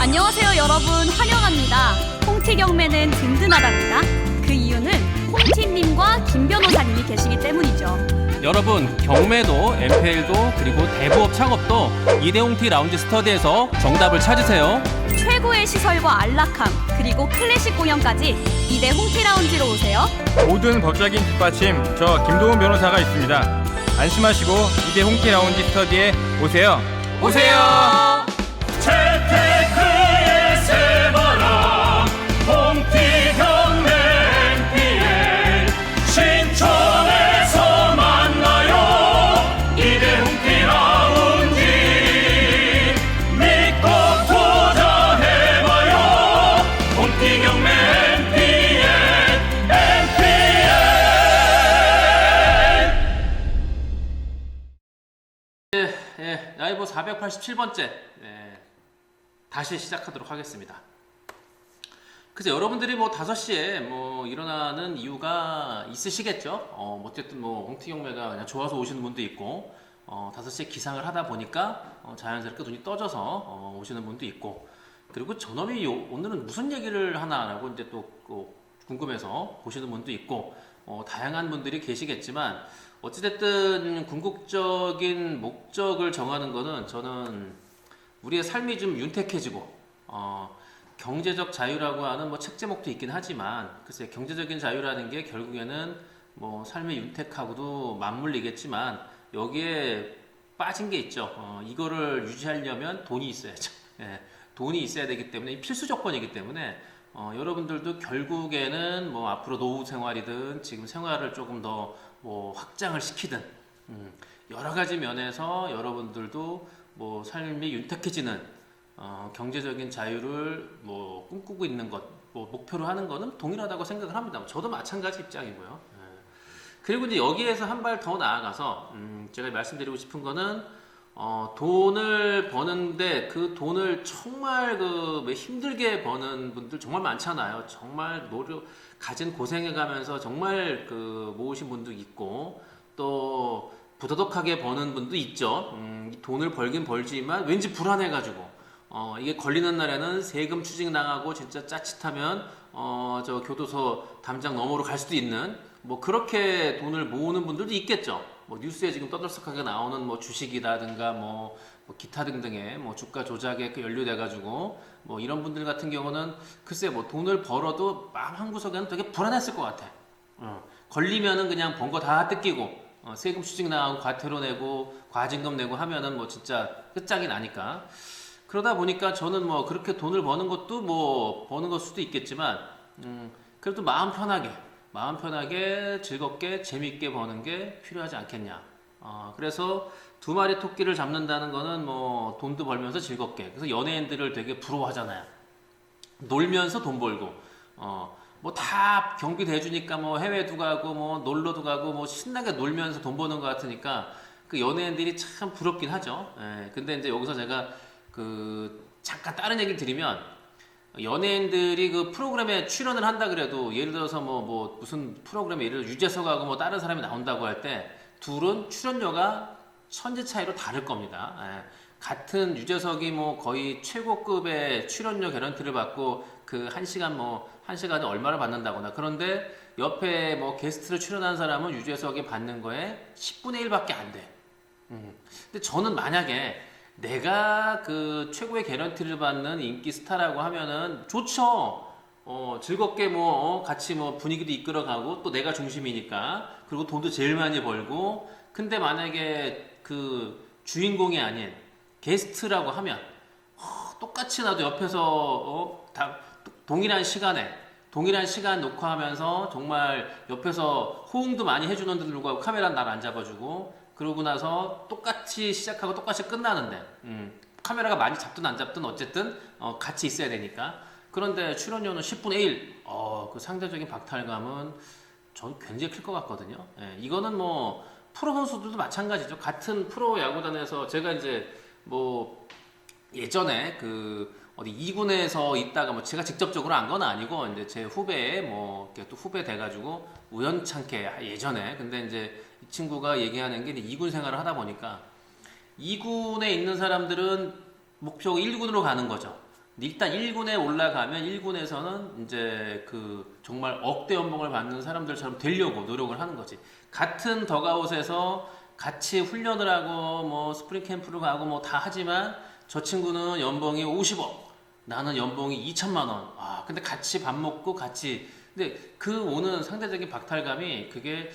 안녕하세요 여러분, 환영합니다. 홍티 경매는 든든하답니다. 그 이유는 홍티님과 김 변호사님이 계시기 때문이죠. 여러분, 경매도 MPL도 그리고 대부업 창업도 이대홍티 라운지 스터디에서 정답을 찾으세요. 최고의 시설과 안락함, 그리고 클래식 공연까지 이대 홍티 라운지로 오세요. 모든 법적인 뒷받침 저 김도훈 변호사가 있습니다. 안심하시고 이대 홍티 라운지 스터디에 오세요. 오세요. 재테크의 새바람 홍티 경매 MPL 신촌에서 만나요. 이대 홍티 라운지 믿고 투자해봐요. 홍티 경매 MPL 라이브 487번째 다시 시작하도록 하겠습니다. 그래서 여러분들이 뭐 5시에 뭐 일어나는 이유가 있으시겠죠. 어쨌든 뭐 홍티 경매가 그냥 좋아서 오시는 분도 있고 5시에 기상을 하다 보니까 자연스럽게 눈이 떠져서 오시는 분도 있고, 그리고 저놈이 오늘은 무슨 얘기를 하나라고 이제 또 궁금해서 보시는 분도 있고, 다양한 분들이 계시겠지만 어찌됐든 궁극적인 목적을 정하는 거는 저는 우리의 삶이 좀 윤택해지고 경제적 자유라고 하는 뭐 책 제목도 있긴 하지만, 글쎄 경제적인 자유라는 게 결국에는 뭐 삶의 윤택하고도 맞물리겠지만 여기에 빠진 게 있죠. 이거를 유지하려면 돈이 있어야죠. 예, 돈이 있어야 되기 때문에 필수 조건이기 때문에 여러분들도 결국에는 뭐 앞으로 노후 생활이든 지금 생활을 조금 더 뭐 확장을 시키든 여러 가지 면에서 여러분들도 뭐 삶이 윤택해지는 경제적인 자유를 뭐 꿈꾸고 있는 것, 뭐 목표로 하는 거는 동일하다고 생각을 합니다. 저도 마찬가지 입장이고요. 그리고 이제 여기에서 한 발 더 나아가서 제가 말씀드리고 싶은 거는 돈을 버는데 그 돈을 정말 힘들게 버는 분들 정말 많잖아요. 정말 가진 고생해가면서 정말 모으신 분도 있고, 또 부도덕하게 버는 분도 있죠. 돈을 벌긴 벌지만 왠지 불안해가지고 이게 걸리는 날에는 세금 추징 당하고 진짜 짜릿하면 저 교도소 담장 너머로 갈 수도 있는, 뭐 그렇게 돈을 모으는 분들도 있겠죠. 뭐 뉴스에 지금 떠들썩하게 나오는 뭐 주식이라든가 뭐 기타 등등의 뭐 주가 조작에 연루돼가지고 뭐 이런 분들 같은 경우는 글쎄 뭐 돈을 벌어도 마음 한구석에는 되게 불안했을 것 같아. 걸리면은 그냥 번 거 다 뜯기고 세금 추징 나가고 과태료 내고 과징금 내고 하면은 뭐 진짜 끝장이 나니까. 그러다 보니까 저는 뭐 그렇게 돈을 버는 것도 뭐 버는 걸 수도 있겠지만 그래도 마음 편하게 즐겁게 재밌게 버는 게 필요하지 않겠냐. 그래서 두 마리 토끼를 잡는다는 거는 뭐 돈도 벌면서 즐겁게. 그래서 연예인들을 되게 부러워하잖아요. 놀면서 돈 벌고 뭐 다 경비도 해주니까 뭐 해외도 가고 뭐 놀러도 가고 뭐 신나게 놀면서 돈 버는 것 같으니까 그 연예인들이 참 부럽긴 하죠. 근데 이제 여기서 제가 잠깐 다른 얘기 드리면, 연예인들이 그 프로그램에 출연을 한다 그래도 예를 들어서 뭐 무슨 프로그램에 예를 들어 유재석하고 뭐 다른 사람이 나온다고 할 때 둘은 출연료가 천지 차이로 다를 겁니다. 같은 유재석이 뭐 거의 최고급의 출연료 개런티를 받고 한 시간에 얼마를 받는다거나, 그런데 옆에 뭐 게스트로 출연한 사람은 유재석이 받는 거에 10분의 1밖에 안 돼. 근데 저는 만약에 내가 최고의 개런티를 받는 인기 스타라고 하면은 좋죠. 즐겁게 같이 분위기도 이끌어가고 또 내가 중심이니까, 그리고 돈도 제일 많이 벌고. 근데 만약에 주인공이 아닌 게스트라고 하면 똑같이 나도 옆에서 동일한 시간 녹화하면서 정말 옆에서 호응도 많이 해주는데도 불구하고 카메라는 날 안 잡아주고, 그러고 나서 똑같이 시작하고 똑같이 끝나는데 카메라가 많이 잡든 안 잡든 어쨌든 같이 있어야 되니까. 그런데 출연료는 10분의 1, 그 상대적인 박탈감은 전 굉장히 클 것 같거든요. 이거는 뭐 프로 선수들도 마찬가지죠. 같은 프로 야구단에서 제가 이제 뭐 예전에 어디 2군에서 있다가 뭐 제가 직접적으로 안 건 아니고 이제 제 후배에 뭐 이렇게 또 후배 돼가지고 우연찮게 예전에, 근데 이제 이 친구가 얘기하는 게 2군 생활을 하다 보니까 2군에 있는 사람들은 목표가 1군으로 가는 거죠. 일단 1군에 올라가면 1군에서는 이제 그 정말 억대 연봉을 받는 사람들처럼 되려고 노력을 하는 거지. 같은 덕아웃에서 같이 훈련을 하고 뭐 스프링 캠프를 가고 뭐 다 하지만 저 친구는 연봉이 50억, 나는 연봉이 2천만 원. 아, 근데 같이 밥 먹고 같이. 근데 그 오는 상대적인 박탈감이 그게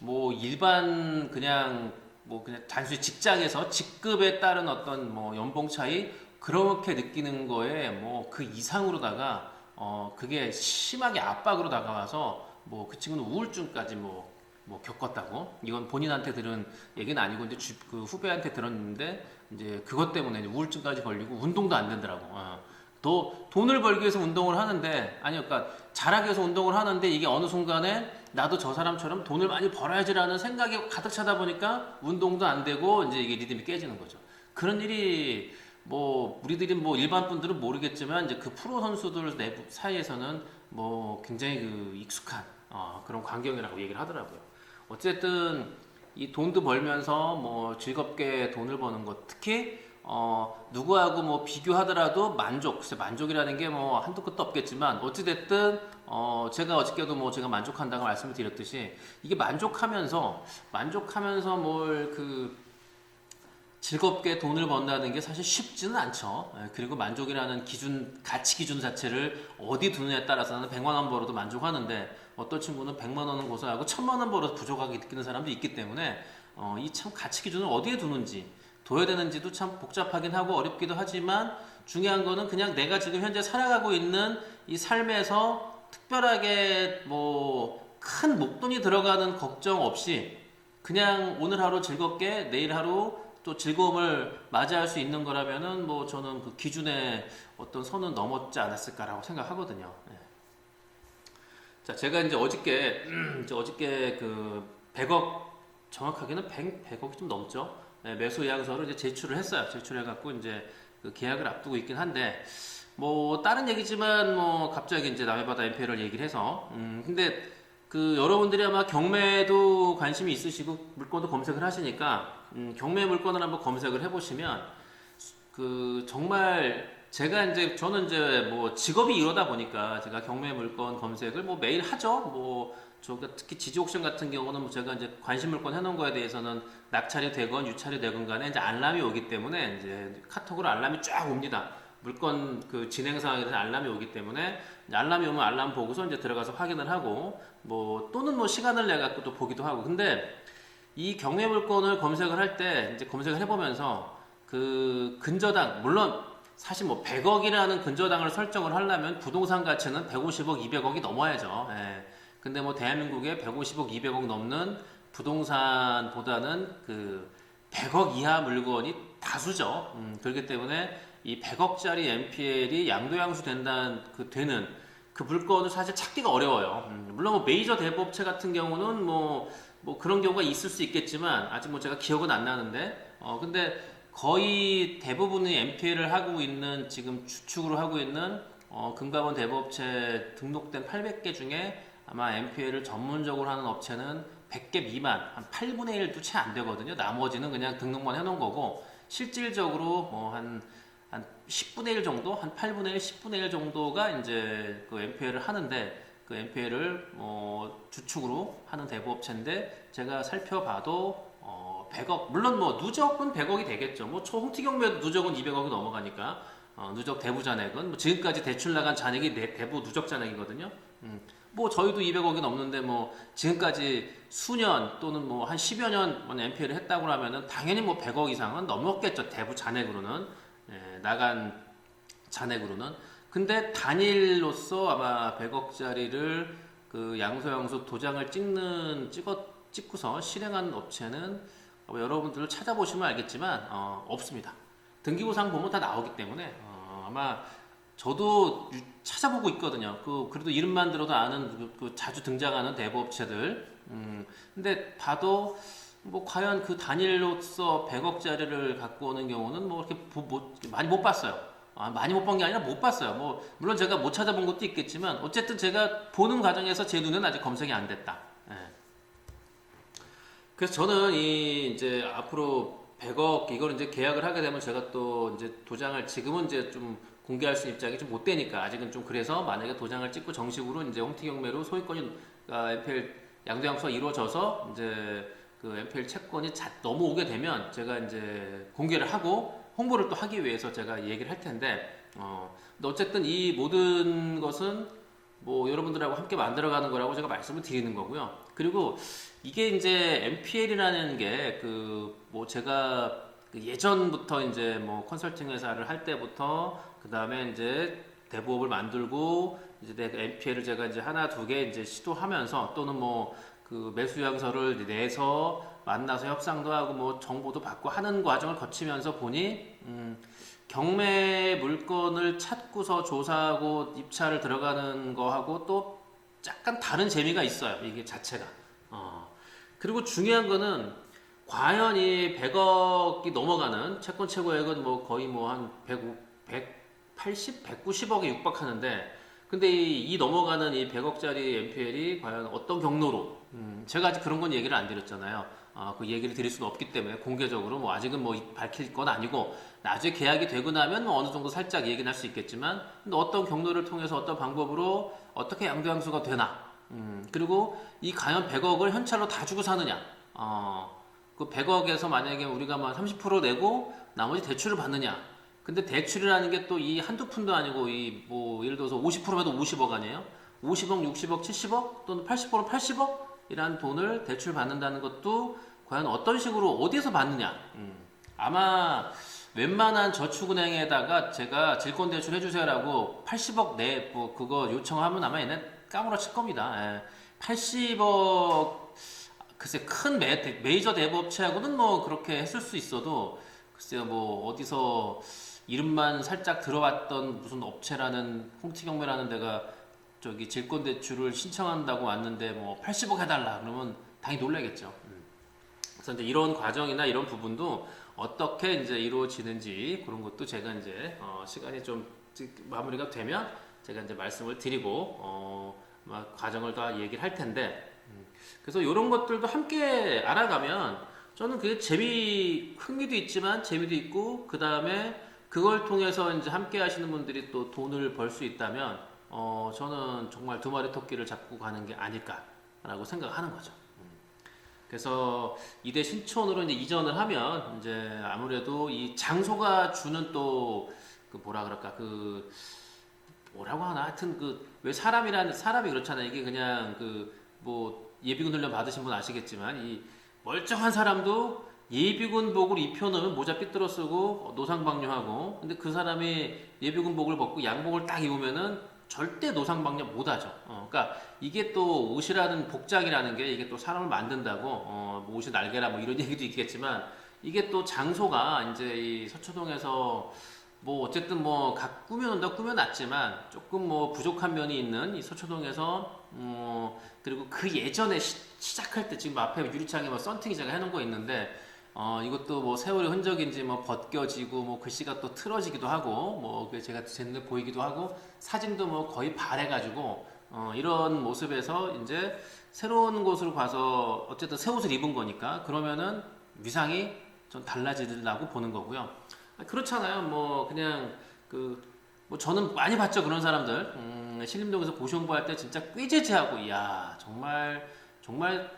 뭐 일반 그냥 뭐 그냥 단순히 직장에서 직급에 따른 어떤 뭐 연봉 차이 그렇게 느끼는 거에 뭐 그 이상으로다가 그게 심하게 압박으로 다가와서 뭐 그 친구는 우울증까지 뭐 겪었다고. 이건 본인한테 들은 얘기는 아니고 이제 그 후배한테 들었는데 이제 그것 때문에 이제 우울증까지 걸리고 운동도 안 되더라고. 또 돈을 벌기 위해서 운동을 하는데 아니 그러니까 잘하기 위해서 운동을 하는데 이게 어느 순간에 나도 저 사람처럼 돈을 많이 벌어야지라는 생각이 가득 차다 보니까 운동도 안 되고 이제 이게 리듬이 깨지는 거죠. 그런 일이 뭐 우리들이 뭐 일반 분들은 모르겠지만 이제 그 프로 선수들 내부 사이에서는 뭐 굉장히 그 익숙한 그런 광경이라고 얘기를 하더라고요. 어쨌든 이 돈도 벌면서 뭐 즐겁게 돈을 버는 것, 특히 누구하고 뭐 비교하더라도 글쎄 만족이라는 게 뭐 한도 끝도 없겠지만 어찌됐든 제가 어저께도 뭐 제가 만족한다고 말씀을 드렸듯이 이게 만족하면서 뭘 그 즐겁게 돈을 번다는 게 사실 쉽지는 않죠. 그리고 만족이라는 가치 기준 자체를 어디 두느냐에 따라서는 100만 원 벌어도 만족하는데 어떤 친구는 100만 원은 고사하고 1000만 원 벌어도 부족하게 느끼는 사람도 있기 때문에 이 참 가치 기준을 어디에 두는지 둬야 되는지도 참 복잡하긴 하고 어렵기도 하지만 중요한 거는 그냥 내가 지금 현재 살아가고 있는 이 삶에서 특별하게 뭐 큰 목돈이 들어가는 걱정 없이 그냥 오늘 하루 즐겁게 내일 하루 또 즐거움을 맞이할 수 있는 거라면은 뭐 저는 그 기준의 어떤 선은 넘었지 않았을까라고 생각하거든요. 네. 자, 제가 이제 어저께 그 100억 정확하게는 100억이 좀 넘죠. 네, 매수 예약서를 이제 제출을 했어요. 제출해갖고 이제 그 계약을 앞두고 있긴 한데 뭐 다른 얘기지만 뭐 갑자기 이제 남해바다 MPL을 얘기를 해서 근데 그 여러분들이 아마 경매도 관심이 있으시고 물건도 검색을 하시니까 경매 물건을 한번 검색을 해보시면 그 정말 저는 이제 뭐 직업이 이러다 보니까 제가 경매 물건 검색을 뭐 매일 하죠. 뭐 특히 지지 옥션 같은 경우는 뭐 제가 이제 관심 물건 해놓은 거에 대해서는 낙찰이 되건 유찰이 되건 간에 이제 알람이 오기 때문에 이제 카톡으로 알람이 쫙 옵니다. 물건 그 진행 상황에 대해서 알람이 오기 때문에 알람이 오면 알람 보고서 이제 들어가서 확인을 하고 뭐 또는 뭐 시간을 내 갖고 또 보기도 하고. 근데 이 경매 물건을 검색을 할 때 이제 검색을 해보면서 그 근저당 물론 사실 뭐 100억이라는 근저당을 설정을 하려면 부동산 가치는 150억, 200억이 넘어야죠. 예. 근데 뭐 대한민국에 150억, 200억 넘는 부동산보다는 그 100억 이하 물건이 다수죠. 그렇기 때문에 이 100억짜리 MPL이 양도양수 되는 그 물건을 사실 찾기가 어려워요. 물론 뭐 메이저 대부업체 같은 경우는 뭐 그런 경우가 있을 수 있겠지만 아직 뭐 제가 기억은 안 나는데 근데 거의 대부분의 MPL을 하고 있는 지금 주축으로 하고 있는 금감원 대부업체 등록된 800개 중에 아마 MPL을 전문적으로 하는 업체는 100개 미만, 한 8분의 1도 채 안 되거든요. 나머지는 그냥 등록만 해놓은 거고 실질적으로 한 10분의 1 정도, 한 8분의 1, 10분의 1 정도가 이제 그 MPL을 하는데 그 MPL을 주축으로 하는 대부업체인데 제가 살펴봐도 100억, 물론 뭐 누적은 100억이 되겠죠. 뭐 홍티경매도 누적은 200억이 넘어가니까 누적 대부 잔액은 뭐 지금까지 대출 나간 잔액이 대부 누적 잔액이거든요. 뭐 저희도 200억이 넘는데 뭐 지금까지 수년 또는 뭐 한 10여 년 MPL을 했다고 하면은 당연히 뭐 100억 이상은 넘었겠죠. 대부 잔액으로는 나간 잔액으로는. 근데 단일로서 아마 100억짜리를 그 양소양수 도장을 찍고서 실행한 업체는 여러분들 찾아보시면 알겠지만 없습니다. 등기부상 보면 다 나오기 때문에 아마 저도 찾아보고 있거든요. 그래도 이름만 들어도 아는 그 자주 등장하는 대부업체들. 근데 봐도 뭐 과연 그 단일로서 100억짜리를 갖고 오는 경우는 뭐 이렇게 많이 못 봤어요. 많이 못 본 게 아니라 못 봤어요. 뭐 물론 제가 못 찾아본 것도 있겠지만 어쨌든 제가 보는 과정에서 제 눈에는 아직 검색이 안 됐다. 예. 그래서 저는 이제 앞으로 100억 이걸 이제 계약을 하게 되면 제가 또 이제 도장을 지금은 이제 좀 공개할 수 있는 입장이 좀 못 되니까 아직은 좀 그래서 만약에 도장을 찍고 정식으로 이제 홈티 경매로 소유권이 MPL 양도양수가 이루어져서 이제 그 MPL 채권이 넘어오게 되면 제가 이제 공개를 하고 홍보를 또 하기 위해서 제가 얘기를 할 텐데 근데 어쨌든 이 모든 것은 뭐 여러분들하고 함께 만들어가는 거라고 제가 말씀을 드리는 거고요. 그리고 이게 이제 MPL이라는 게 그 뭐 제가 그 예전부터 이제 뭐 컨설팅 회사를 할 때부터 그 다음에 이제 대부업을 만들고 이제 MPL을 제가 이제 하나 두 개 이제 시도하면서 또는 뭐 그 매수 요약서를 내서 만나서 협상도 하고 뭐 정보도 받고 하는 과정을 거치면서 보니 경매 물건을 찾고서 조사하고 입찰을 들어가는 거하고 또 약간 다른 재미가 있어요. 이게 자체가. 그리고 중요한 거는 과연 이 100억이 넘어가는 채권 최고액은 뭐 거의 뭐 한 180, 190억에 육박하는데 근데 이 넘어가는 이 100억짜리 MPL이 과연 어떤 경로로 제가 아직 그런 건 얘기를 안 드렸잖아요. 그 얘기를 드릴 수는 없기 때문에 공개적으로 뭐 아직은 뭐 밝힐 건 아니고 나중에 계약이 되고 나면 뭐 어느 정도 살짝 얘기는 할 수 있겠지만 근데 어떤 경로를 통해서 어떤 방법으로 어떻게 양도양수가 되나 그리고 이 과연 100억을 현찰로 다 주고 사느냐 그 100억에서 만약에 우리가 뭐 30% 내고 나머지 대출을 받느냐 근데 대출이라는 게 또 이 한두 푼도 아니고 이 뭐 예를 들어서 50%라도 50억 아니에요? 50억, 60억, 70억 또는 80% 80억 이라는 돈을 대출 받는다는 것도 과연 어떤 식으로 어디에서 받느냐 아마 웬만한 저축은행에다가 제가 질권 대출 해주세요라고 80억 뭐 그거 요청하면 아마 얘네 까무러칠 겁니다. 80억 글쎄 큰 메이저 대부업체하고는 뭐 그렇게 했을 수 있어도 글쎄요 뭐 어디서 이름만 살짝 들어왔던 무슨 업체라는 홍티경매라는 데가 저기 질권 대출을 신청한다고 왔는데 뭐 80억 해달라 그러면 당연히 놀라겠죠. 그래서 이제 이런 과정이나 이런 부분도 어떻게 이제 이루어지는지 그런 것도 제가 이제 시간이 좀 마무리가 되면 제가 이제 말씀을 드리고 과정을 다 얘기를 할 텐데 그래서 이런 것들도 함께 알아가면 저는 그게 흥미도 있지만 재미도 있고 그 다음에 그걸 통해서 이제 함께 하시는 분들이 또 돈을 벌 수 있다면 저는 정말 두 마리 토끼를 잡고 가는 게 아닐까라고 생각하는 거죠. 그래서 이대 신촌으로 이제 이전을 하면 이제 아무래도 이 장소가 주는 또 그 뭐라 그럴까 그 뭐라고 하나 하여튼 그 왜 사람이 그렇잖아요. 이게 그냥 그 뭐 예비군 훈련 받으신 분 아시겠지만 이 멀쩡한 사람도 예비군복을 입혀놓으면 모자 삐뚤어 쓰고 노상방뇨하고 근데 그 사람이 예비군복을 벗고 양복을 딱 입으면은 절대 노상방뇨 못하죠. 그러니까 이게 또 옷이라는 복장이라는 게 이게 또 사람을 만든다고 뭐 옷이 날개라 뭐 이런 얘기도 있겠지만 이게 또 장소가 이제 이 서초동에서 뭐 어쨌든 뭐 각 꾸며놨지만 조금 뭐 부족한 면이 있는 이 서초동에서 그리고 그 예전에 시작할 때 지금 앞에 유리창에 뭐 썬팅이 제가 해놓은 거 있는데 이것도 뭐 세월의 흔적인지 뭐 벗겨지고 뭐 글씨가 또 틀어지기도 하고 뭐 제가 제 눈에 보이기도 하고 사진도 뭐 거의 발해가지고 이런 모습에서 이제 새로운 곳으로 가서 어쨌든 새 옷을 입은 거니까 그러면은 위상이 좀 달라지려고 보는 거고요. 그렇잖아요. 뭐 그냥 뭐 저는 많이 봤죠 그런 사람들. 신림동에서 고시 공부할 때 진짜 꾀재재하고 이야 정말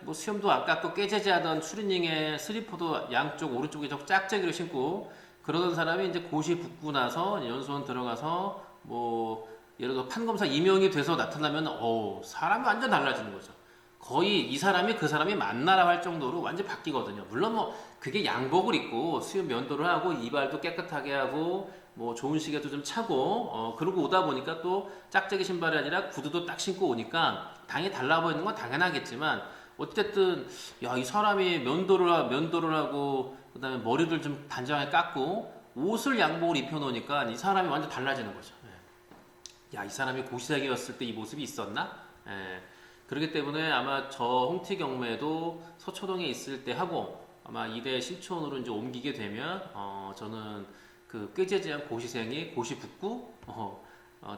뭐 수염도 안 깎고 꾀재재하던 추리닝에 슬리퍼도 양쪽 오른쪽에 짝짝이로 신고 그러던 사람이 이제 고시 붙고 나서 연수원 들어가서 뭐 예를 들어 판검사 임용이 돼서 나타나면 사람이 완전 달라지는 거죠. 거의 이 사람이 그 사람이 만나라 할 정도로 완전 바뀌거든요. 물론 뭐 그게 양복을 입고 수염 면도를 하고 이발도 깨끗하게 하고 뭐 좋은 시계도 좀 차고 그러고 오다 보니까 또 짝짝이 신발이 아니라 구두도 딱 신고 오니까 당연히 달라 보이는 건 당연하겠지만 어쨌든 야 이 사람이 면도를 하고 그다음에 머리를 좀 단정하게 깎고 옷을 양복을 입혀 놓으니까 이 사람이 완전 달라지는 거죠. 야 이 사람이 고시생이었을 때 이 모습이 있었나? 그렇기 때문에 아마 저 홍티 경매도 서초동에 있을 때 하고 아마 이대 신촌으로 이제 옮기게 되면 저는 그 꾀재재한 고시생이 고시 붙고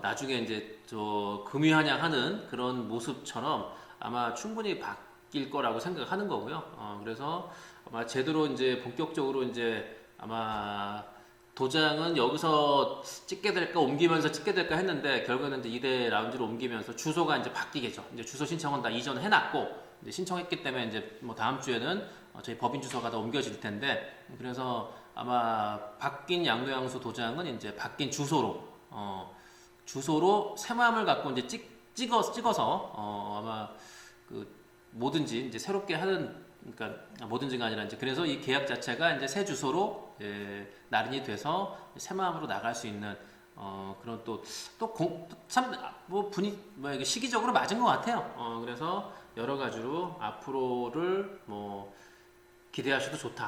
나중에 이제 저 금유한양하는 그런 모습처럼 아마 충분히 바뀔 거라고 생각하는 거고요. 그래서 아마 제대로 이제 본격적으로 이제 아마 도장은 여기서 찍게 될까 옮기면서 찍게 될까 했는데 결국에는 이제 2대 라운지로 옮기면서 주소가 이제 바뀌겠죠. 이제 주소 신청은 다 이전 해놨고 이제 신청했기 때문에 이제 뭐 다음 주에는 저희 법인 주소가 다 옮겨질 텐데 그래서 아마 바뀐 양도양수 도장은 이제 바뀐 주소로 주소로 새마음을 갖고 이제 찍어서 아마 그 뭐든지 이제 새롭게 하는 그러니까 뭐든지가 아니라 이제 그래서 이 계약 자체가 이제 새 주소로 나른이 돼서 새 마음으로 나갈 수 있는 그런 또참뭐 분위 뭐 이게 시기적으로 맞은 것 같아요. 그래서 여러 가지로 앞으로를 뭐 기대하셔도 좋다.